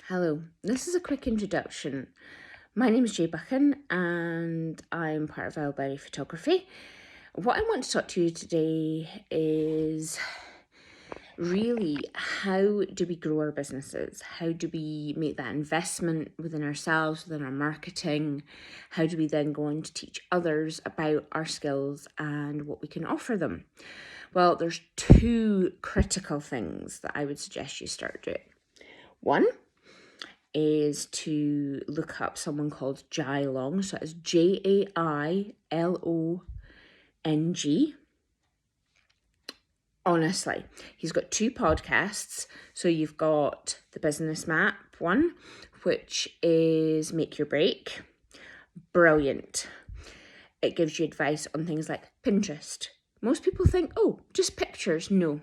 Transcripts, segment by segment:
Hello, this is a quick introduction. My name is Jay Buchan and I'm part of Wildberry Photography. What I want to talk to you today is really how do we grow our businesses? How do we make that investment within ourselves, within our marketing? How do we then go on to teach others about our skills and what we can offer them? Well, there's two critical things that I would suggest you start doing. One is to look up someone called Jai Long. So it's Jailong. Honestly, he's got two podcasts. So you've got the Business Map one, which is Make Your Break. Brilliant. It gives you advice on things like Pinterest. Most people think, oh, just pictures. No,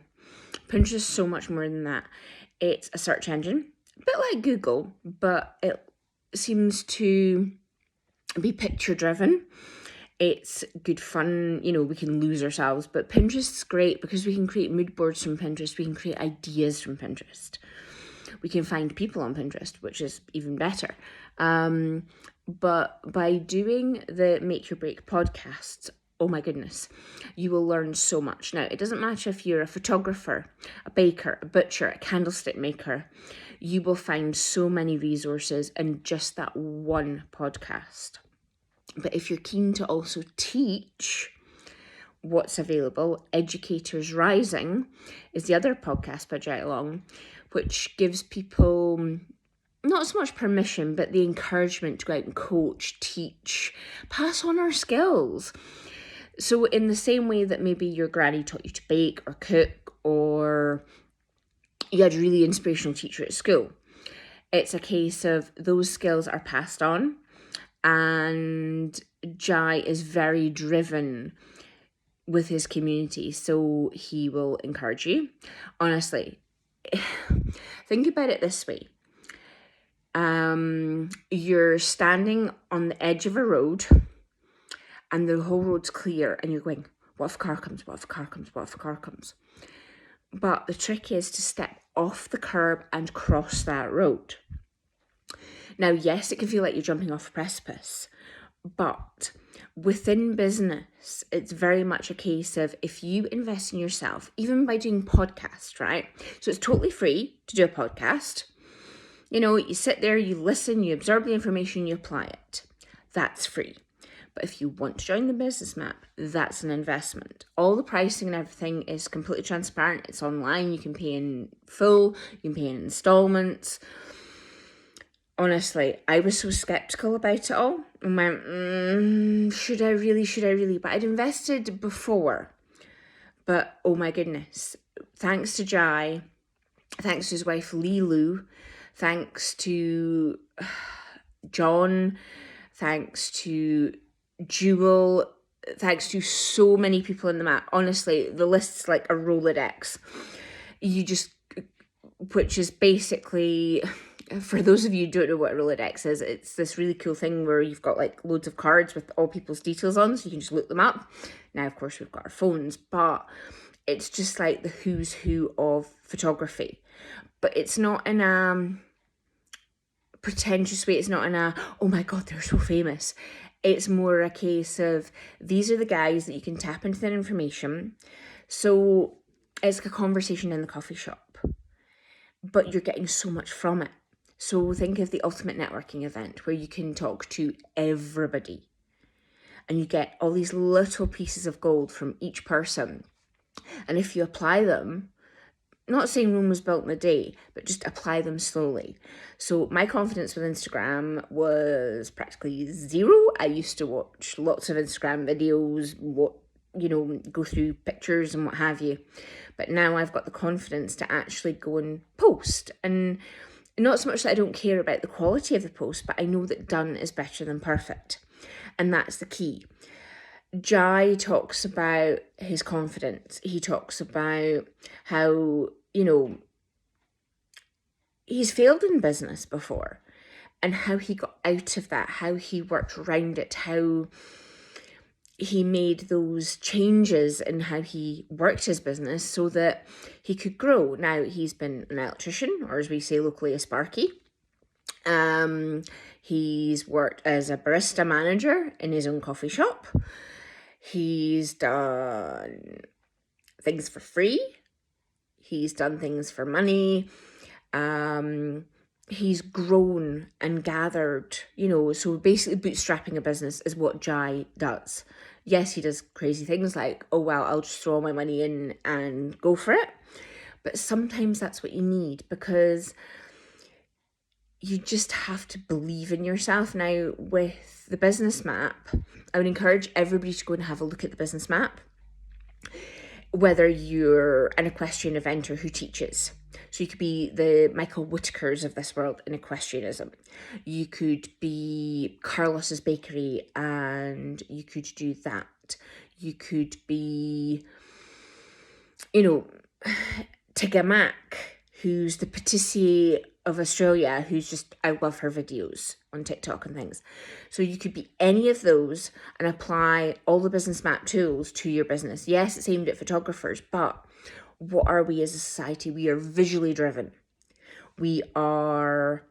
Pinterest is so much more than that. It's a search engine, a bit like Google, but it seems to be picture driven. It's good fun, we can lose ourselves, but Pinterest is great because we can create mood boards from Pinterest, we can create ideas from Pinterest. We can find people on Pinterest, which is even better. But by doing the Make Your Break podcasts, oh my goodness, you will learn so much. Now, it doesn't matter if you're a photographer, a baker, a butcher, a candlestick maker, you will find so many resources in just that one podcast. But if you're keen to also teach what's available, Educators Rising is the other podcast by Jai Long, which gives people not so much permission, but the encouragement to go out and coach, teach, pass on our skills. So in the same way that maybe your granny taught you to bake or cook, or you had a really inspirational teacher at school, it's a case of those skills are passed on. And Jai is very driven with his community, so he will encourage you. Honestly, think about it this way. You're standing on the edge of a road and the whole road's clear and you're going, what if a car comes? What if a car comes? What if a car comes? But the trick is to step off the curb and cross that road. Now, yes, it can feel like you're jumping off a precipice, but within business, it's very much a case of if you invest in yourself, even by doing podcasts, right? So it's totally free to do a podcast. You sit there, you listen, you absorb the information, you apply it. That's free. But if you want to join the Business Map, that's an investment. All the pricing and everything is completely transparent. It's online. You can pay in full. You can pay in installments. Honestly, I was so skeptical about it all. I went, should I really? But I'd invested before. But oh my goodness, thanks to Jai, thanks to his wife Lilu, thanks to John, thanks to Jewel, thanks to so many people in the map. Honestly, the list's like a Rolodex. Which is basically, for those of you who don't know what a Rolodex is, it's this really cool thing where you've got like loads of cards with all people's details on, so you can just look them up. Now, of course, we've got our phones, but it's just like the who's who of photography. But it's not in a pretentious way. It's not in a, oh my God, they're so famous. It's more a case of these are the guys that you can tap into their information. So it's like a conversation in the coffee shop, but you're getting so much from it. So think of the ultimate networking event where you can talk to everybody and you get all these little pieces of gold from each person. And if you apply them, not saying Rome was built in a day, but just apply them slowly. So my confidence with Instagram was practically zero. I used to watch lots of Instagram videos, go through pictures and what have you. But now I've got the confidence to actually go and post. And not so much that I don't care about the quality of the post, but I know that done is better than perfect. And that's the key. Jai talks about his confidence. He talks about how, he's failed in business before and how he got out of that, how he worked around it, how he made those changes in how he worked his business so that he could grow. Now, he's been an electrician, or as we say locally, a sparky. He's worked as a barista manager in his own coffee shop. He's done things for free. He's done things for money. He's grown and gathered, so basically bootstrapping a business is what Jai does. Yes, he does crazy things like, oh, well, I'll just throw all my money in and go for it. But sometimes that's what you need, because you just have to believe in yourself. Now, with the business map, I would encourage everybody to go and have a look at the business map, whether you're an equestrian eventer who teaches. So you could be the Michael Whitakers of this world in equestrianism. You could be Carlos's Bakery and you could do that. You could be, Tigamak, who's the patissier of Australia, I love her videos on TikTok and things. So you could be any of those and apply all the business map tools to your business. Yes, it's aimed at photographers, but what are we as a society? We are visually driven. We are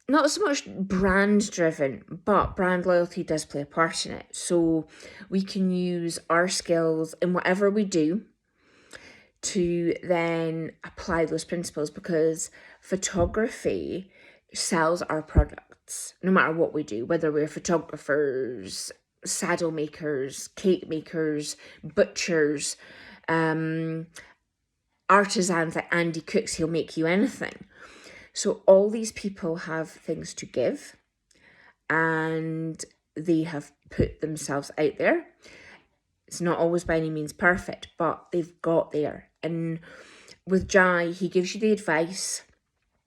not so much brand driven, but brand loyalty does play a part in it. So we can use our skills in whatever we do to then apply those principles, because photography sells our products no matter what we do, whether we're photographers, saddle makers, cake makers, butchers, artisans like Andy Cooks. He'll make you anything. So all these people have things to give and they have put themselves out there. It's not always by any means perfect, but they've got there. And with Jai, he gives you the advice,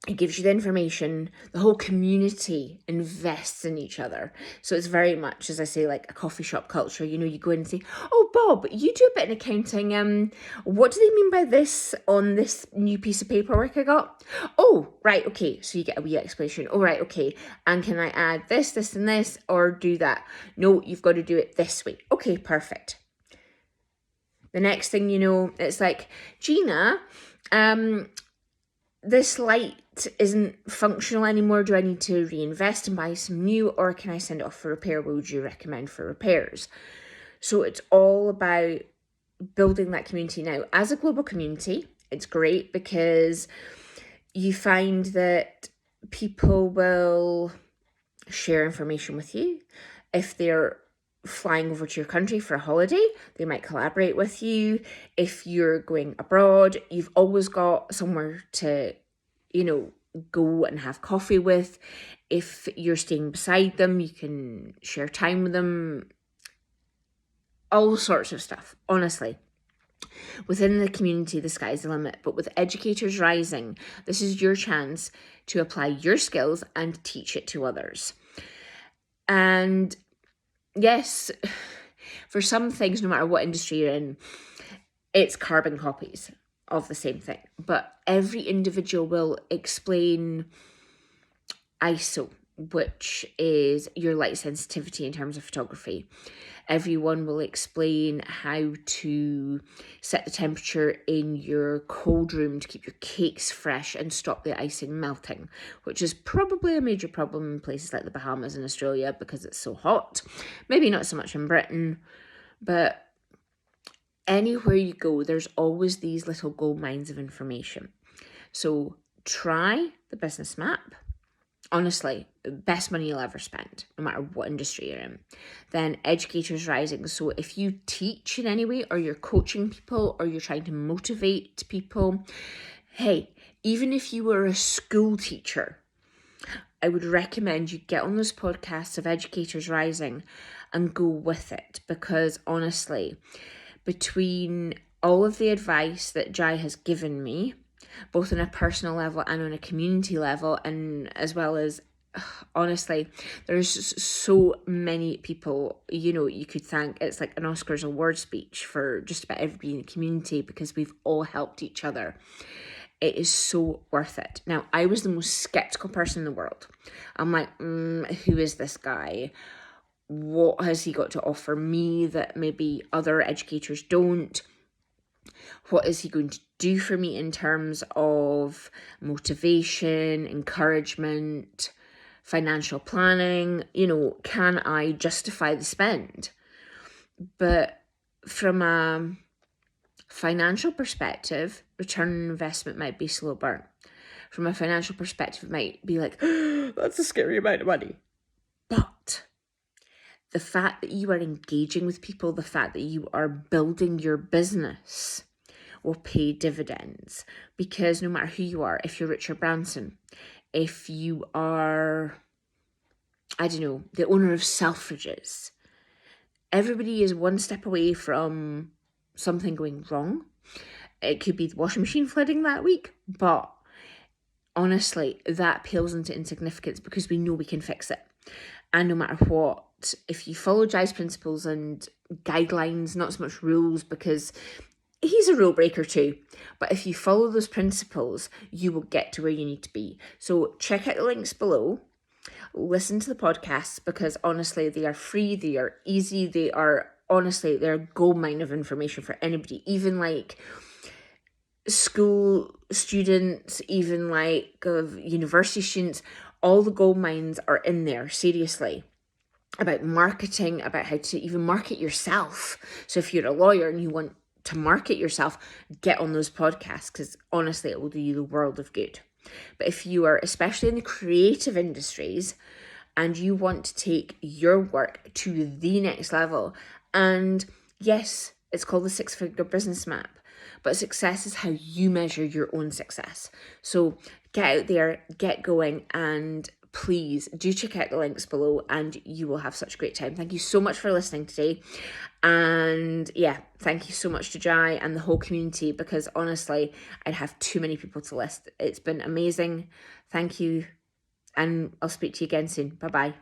he gives you the information, the whole community invests in each other. So it's very much, as I say, like a coffee shop culture. You go in and say, oh, Bob, you do a bit in accounting. What do they mean by this on this new piece of paperwork I got? Oh, right, okay. So you get a wee explanation. Oh, right, okay. And can I add this, this, and this, or do that? No, you've got to do it this way. Okay, perfect. The next thing you know, it's like, Gina, this light isn't functional anymore. Do I need to reinvest and buy some new, or can I send it off for repair? What would you recommend for repairs? So it's all about building that community. Now, as a global community, it's great because you find that people will share information with you. If they're flying over to your country for a holiday, they might collaborate with you. If you're going abroad, you've always got somewhere to, go and have coffee with. If you're staying beside them, you can share time with them. All sorts of stuff, honestly. Within the community, the sky's the limit. But with Educators Rising, this is your chance to apply your skills and teach it to others. And yes, for some things, no matter what industry you're in, it's carbon copies of the same thing. But every individual will explain ISO, which is your light sensitivity in terms of photography. Everyone will explain how to set the temperature in your cold room to keep your cakes fresh and stop the icing melting, which is probably a major problem in places like the Bahamas and Australia because it's so hot. Maybe not so much in Britain, but anywhere you go, there's always these little gold mines of information. So try the business map. Honestly, best money you'll ever spend, no matter what industry you're in. Then Educators Rising. So if you teach in any way, or you're coaching people, or you're trying to motivate people, hey, even if you were a school teacher, I would recommend you get on those podcasts of Educators Rising and go with it. Because honestly, between all of the advice that Jai has given me, both on a personal level and on a community level, and as well as, honestly, there's so many people, you could thank. It's like an Oscars award speech for just about everybody in the community, because we've all helped each other. It is so worth it. Now, I was the most skeptical person in the world. I'm like, who is this guy? What has he got to offer me that maybe other educators don't? What is he going to do for me in terms of motivation, encouragement, financial planning? Can I justify the spend? But from a financial perspective, return on investment might be slow burn. From a financial perspective, it might be like, that's a scary amount of money. But the fact that you are engaging with people, the fact that you are building your business will pay dividends. Because no matter who you are, if you're Richard Branson, if you are, I don't know, the owner of Selfridges, everybody is one step away from something going wrong. It could be the washing machine flooding that week, but honestly, that pales into insignificance because we know we can fix it. And no matter what, if you follow Jai's principles and guidelines, not so much rules, because he's a rule breaker too, but if you follow those principles, you will get to where you need to be. So check out the links below. Listen to the podcasts because honestly, they are free, they are easy, they're a gold mine of information for anybody, even like school students, even like university students. All the gold mines are in there, seriously, about marketing, about how to even market yourself. So if you're a lawyer and you want to market yourself, get on those podcasts because honestly, it will do you the world of good. But if you are, especially in the creative industries, and you want to take your work to the next level, and yes, it's called the 6-figure business map, but success is how you measure your own success. So get out there, get going, and please do check out the links below and you will have such a great time. Thank you so much for listening today. And yeah, thank you so much to Jai and the whole community because honestly, I'd have too many people to list. It's been amazing. Thank you. And I'll speak to you again soon. Bye-bye.